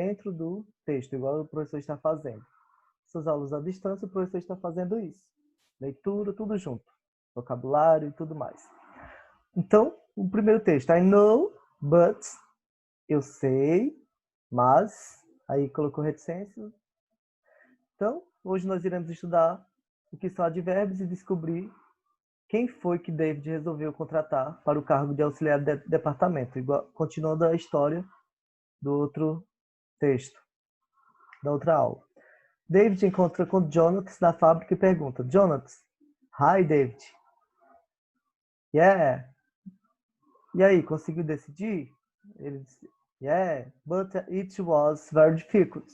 dentro do texto, igual o professor está fazendo. Suas aulas à distância, o professor está fazendo isso. Leitura, tudo junto. Vocabulário e tudo mais. Então, o primeiro texto. I know, but... Eu sei, mas... Aí colocou reticência. Então, hoje nós iremos estudar o que são advérbios e descobrir quem foi que David resolveu contratar para o cargo de auxiliar de departamento. Continuando a história do outro texto, da outra aula. David encontra com Jonathan na fábrica e pergunta: Jonathan, hi David. Yeah. E aí, conseguiu decidir? Ele disse: Yeah, but it was very difficult.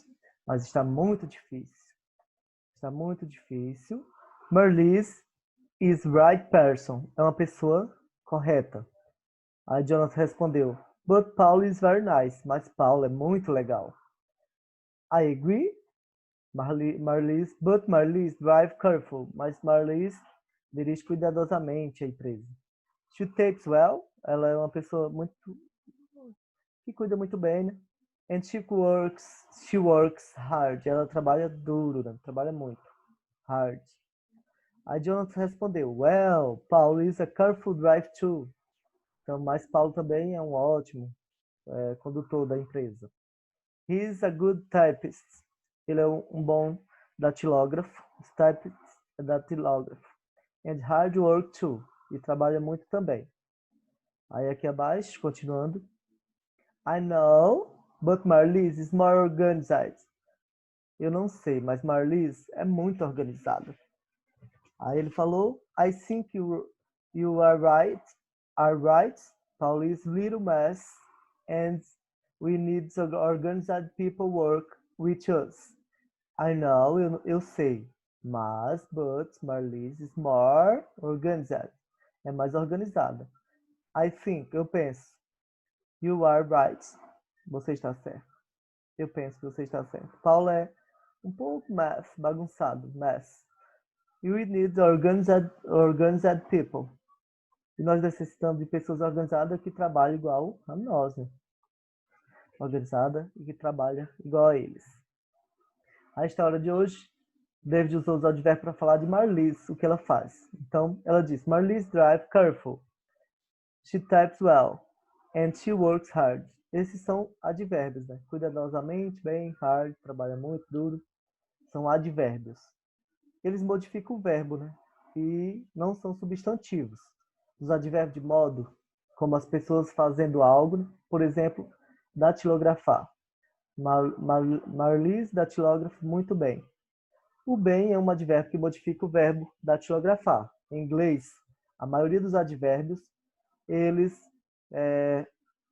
Mas está muito difícil. Está muito difícil. Marlies is right person. É uma pessoa correta. Aí Jonathan respondeu: But Paul is very nice. Mas Paul é muito legal. I agree. But Marlies drive careful. Mas Marlies dirige cuidadosamente a empresa. She takes well. Ela é uma pessoa muito que cuida muito bem, né? And she works hard. Ela trabalha duro, né? Trabalha muito. Hard. Aí Jonathan respondeu: Well, Paul is a careful driver too. Então, mas Paulo também é um ótimo condutor da empresa. He's a good typist. Ele é um bom datilógrafo. Typist é datilógrafo. And hard work too. E trabalha muito também. Aí aqui abaixo, continuando. I know, but Marlies is more organized. Eu não sei, mas Marlies é muito organizada. Aí ele falou: I think you are right. Paul is little mess and we need organized people work with us. I know, eu sei. Mas, but Marlies is more organized. É mais organizada. I think, eu penso. You are right. Você está certo. Eu penso que você está certo. Paul é um pouco bagunçado. We need organized people. E nós necessitamos de pessoas organizadas que trabalhem igual a nós, né? Organizada e que trabalha igual a eles. A história de hoje, David usou os advérbios para falar de Marlies, o que ela faz. Então, ela diz: Marlies drive careful. She types well. And she works hard. Esses são advérbios, né? Cuidadosamente, bem, hard, trabalha muito, duro. São advérbios. Eles modificam o verbo, né? E não são substantivos. Os advérbios de modo, como as pessoas fazendo algo, né? Por exemplo, datilografar. Marlies datilógrafo muito bem. O bem é um advérbio que modifica o verbo datilografar. Em inglês, a maioria dos advérbios, eles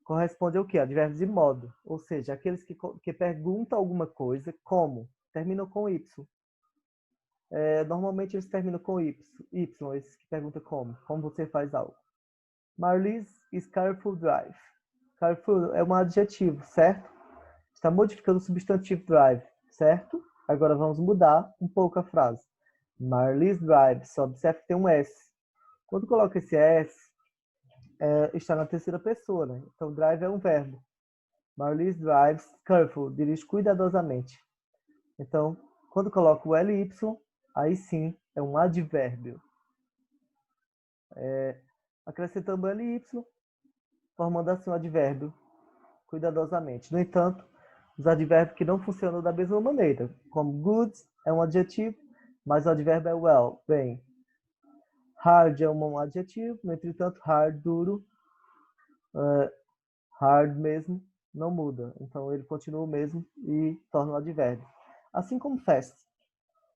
correspondem ao quê? Advérbios de modo. Ou seja, aqueles que perguntam alguma coisa, como? Terminam com Y. Normalmente eles terminam com Y, esses que perguntam como você faz algo. Marlies is careful drive. Careful é um adjetivo, certo? Está modificando o substantivo drive, certo? Agora vamos mudar um pouco a frase. Marlies drive, só observe que tem um S. Quando coloca esse S, está na terceira pessoa, né? Então drive é um verbo. Marlies drives careful, dirige cuidadosamente. Então, quando coloca o LY, aí sim é um advérbio. Acrescentando LY, formando assim um advérbio cuidadosamente. No entanto, os advérbios que não funcionam da mesma maneira, como good é um adjetivo, mas o advérbio é well, bem. Hard é um adjetivo, no entretanto, hard, duro, hard mesmo, não muda. Então ele continua o mesmo e torna um advérbio. Assim como fast,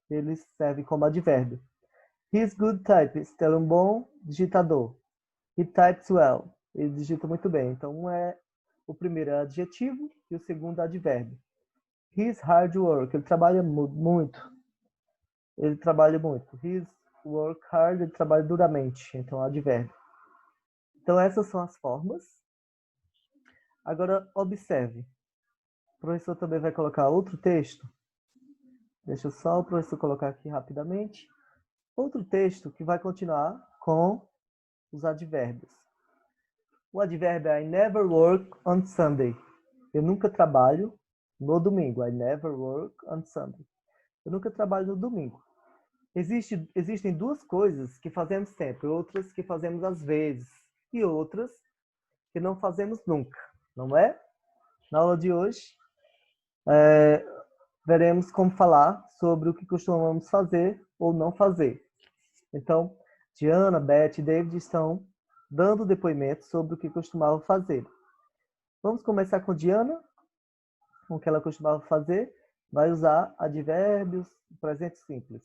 eles servem como advérbio. He's good typist, ele é um bom digitador. He types well, ele digita muito bem. Então o primeiro é adjetivo e o segundo é advérbio. He's hard work, ele trabalha muito. Ele trabalha muito. He's work hard, ele trabalha duramente. Então, advérbio. Então, essas são as formas. Agora, observe. O professor também vai colocar outro texto. Deixa só o professor colocar aqui rapidamente. Outro texto que vai continuar com os advérbios. O advérbio é I never work on Sunday. Eu nunca trabalho no domingo. I never work on Sunday. Eu nunca trabalho no domingo. Existem duas coisas que fazemos sempre, outras que fazemos às vezes e outras que não fazemos nunca, não é? Na aula de hoje, veremos como falar sobre o que costumamos fazer ou não fazer. Então, Diana, Beth e David estão dando depoimento sobre o que costumavam fazer. Vamos começar com Diana, com o que ela costumava fazer. Vai usar advérbios, presente simples.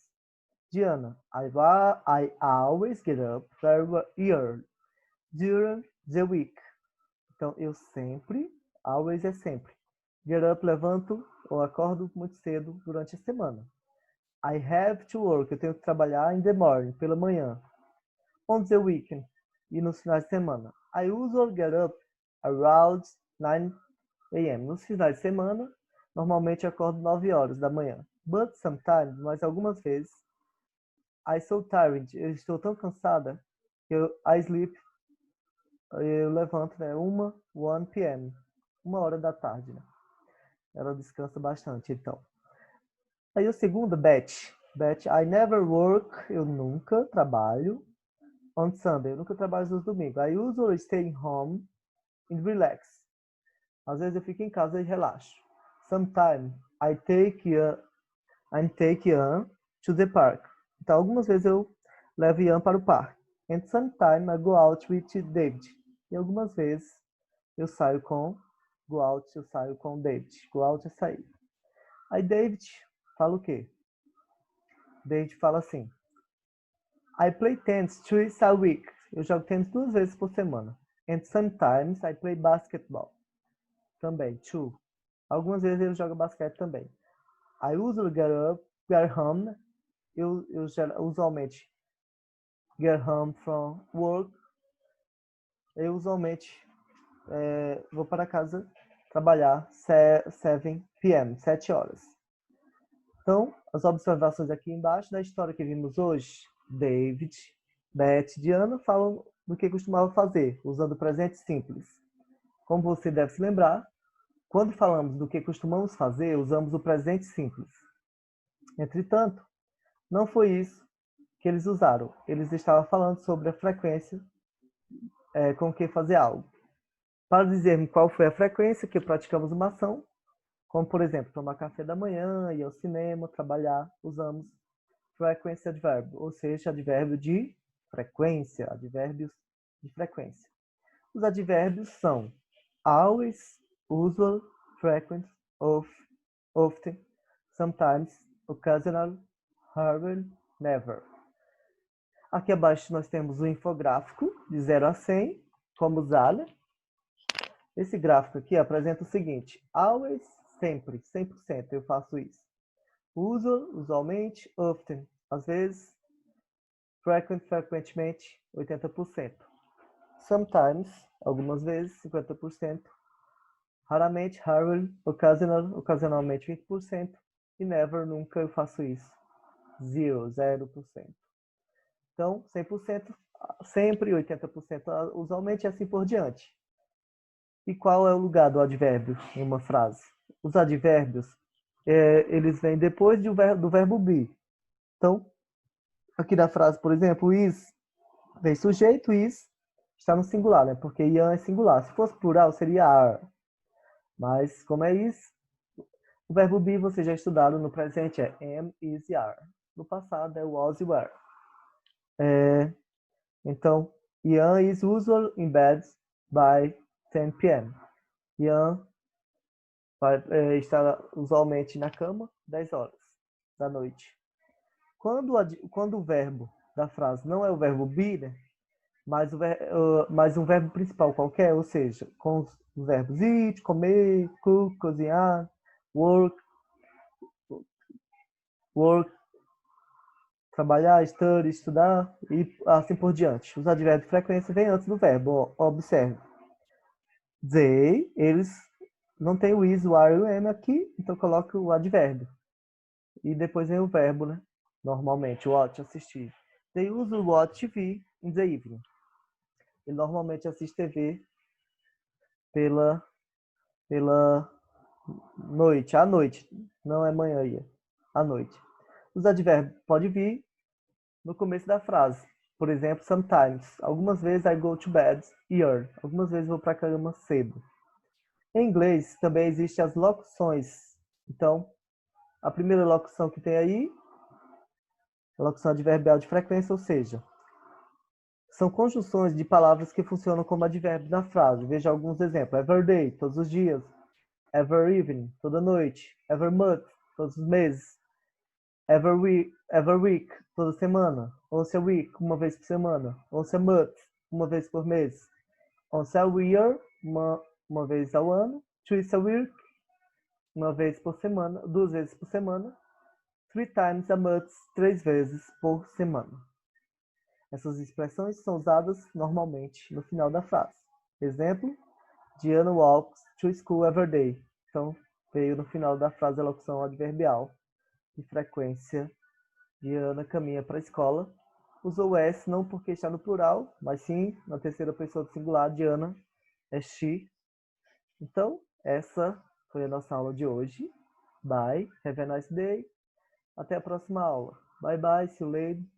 Diana, I always get up very early during the week. Então, eu sempre, always é sempre. Get up, levanto ou acordo muito cedo durante a semana. I have to work, eu tenho que trabalhar in the morning, pela manhã. On the weekend, e nos finais de semana. I usually get up around 9 a.m. Nos finais de semana, normalmente acordo 9 horas da manhã. But sometimes, mas algumas vezes, I so tired, eu estou tão cansada, que I sleep, eu levanto, né, 1 p.m., 1 hora da tarde, né? Ela descansa bastante, então. Aí o segundo, Beth, I never work, eu nunca trabalho, on Sunday, eu nunca trabalho nos domingos. I usually stay home and relax. Às vezes eu fico em casa e relaxo. Sometimes I take Ian to the park. Então, algumas vezes eu levo Ian para o parque. And sometimes I go out with David. E algumas vezes eu saio com David. Go out é sair. Aí David fala o quê? David fala assim: I play tennis twice a week. Eu jogo tênis 2 vezes por semana. And sometimes I play basketball. Também, two. Algumas vezes ele joga basquete também. I usually get home. Eu usualmente get home from work. Eu usualmente vou para casa trabalhar 7 p.m., 7 horas. Então, as observações aqui embaixo da história que vimos hoje, David, Beth e Diana falam do que costumava fazer, usando o presente simples. Como você deve se lembrar, quando falamos do que costumamos fazer, usamos o presente simples. Entretanto, não foi isso que eles usaram. Eles estavam falando sobre a frequência com que fazer algo. Para dizer qual foi a frequência que praticamos uma ação, como, por exemplo, tomar café da manhã, ir ao cinema, trabalhar, usamos frequency adverb, ou seja, advérbio de frequência, advérbios de frequência. Os advérbios são always, usual, frequent, often, sometimes, occasional, rarely, never. Aqui abaixo nós temos o infográfico de 0 a 100, como usá-lo. Esse gráfico aqui apresenta o seguinte: always, sempre, 100%, eu faço isso. Usual, usualmente, often, às vezes. Frequent, frequentemente, 80%. Sometimes, algumas vezes, 50%. Raramente, rarely, occasional, ocasionalmente, 20%. E never, nunca eu faço isso. 0%. Então, 100%, sempre, 80% usualmente e assim por diante. E qual é o lugar do advérbio em uma frase? Os advérbios, eles vêm depois do verbo be. Então, aqui na frase, por exemplo, is, vem sujeito, is, está no singular, né? Porque Ian é singular. Se fosse plural, seria are. Mas, como é is, o verbo be você já estudado no presente é am, is e are. No passado é was e were. Então, Ian is usually in bed by 10 p.m. Ian está usualmente na cama 10 horas da noite. Quando o verbo da frase não é o verbo be, né, mas um verbo principal qualquer, ou seja, com os verbos eat, comer, cook, cozinhar, work, trabalhar, study, estudar e assim por diante. Os advérbios de frequência vêm antes do verbo, observe. They, eles não tem o is, o are e o am aqui, então coloca o advérbio. E depois vem o verbo, né? Normalmente, watch, assistir. They usually watch TV in the evening. Ele normalmente assiste TV pela Noite, à noite. Não é manhã aí. À noite. Os advérbios podem vir no começo da frase. Por exemplo, sometimes. Algumas vezes I go to bed early. Algumas vezes eu vou para a cama cedo. Em inglês também existem as locuções. Então, a primeira locução que tem aí, a locução adverbial de frequência, ou seja, são conjunções de palavras que funcionam como advérbio na frase. Veja alguns exemplos. Every day, todos os dias. Every evening, toda noite. Every month, todos os meses. Every week, toda semana. Once a week, uma vez por semana. Once a month, uma vez por mês. Once a year, uma vez ao ano. Twice a week, uma vez por semana. 2 vezes por semana. 3 times a month, 3 vezes por semana. Essas expressões são usadas normalmente no final da frase. Exemplo, Diana walks to school every day. Então, veio no final da frase a locução adverbial de frequência. Diana caminha para a escola. Usou o S não porque está no plural, mas sim na terceira pessoa do singular. Diana é she. Então, essa foi a nossa aula de hoje. Bye. Have a nice day. Até a próxima aula. Bye bye. See you later.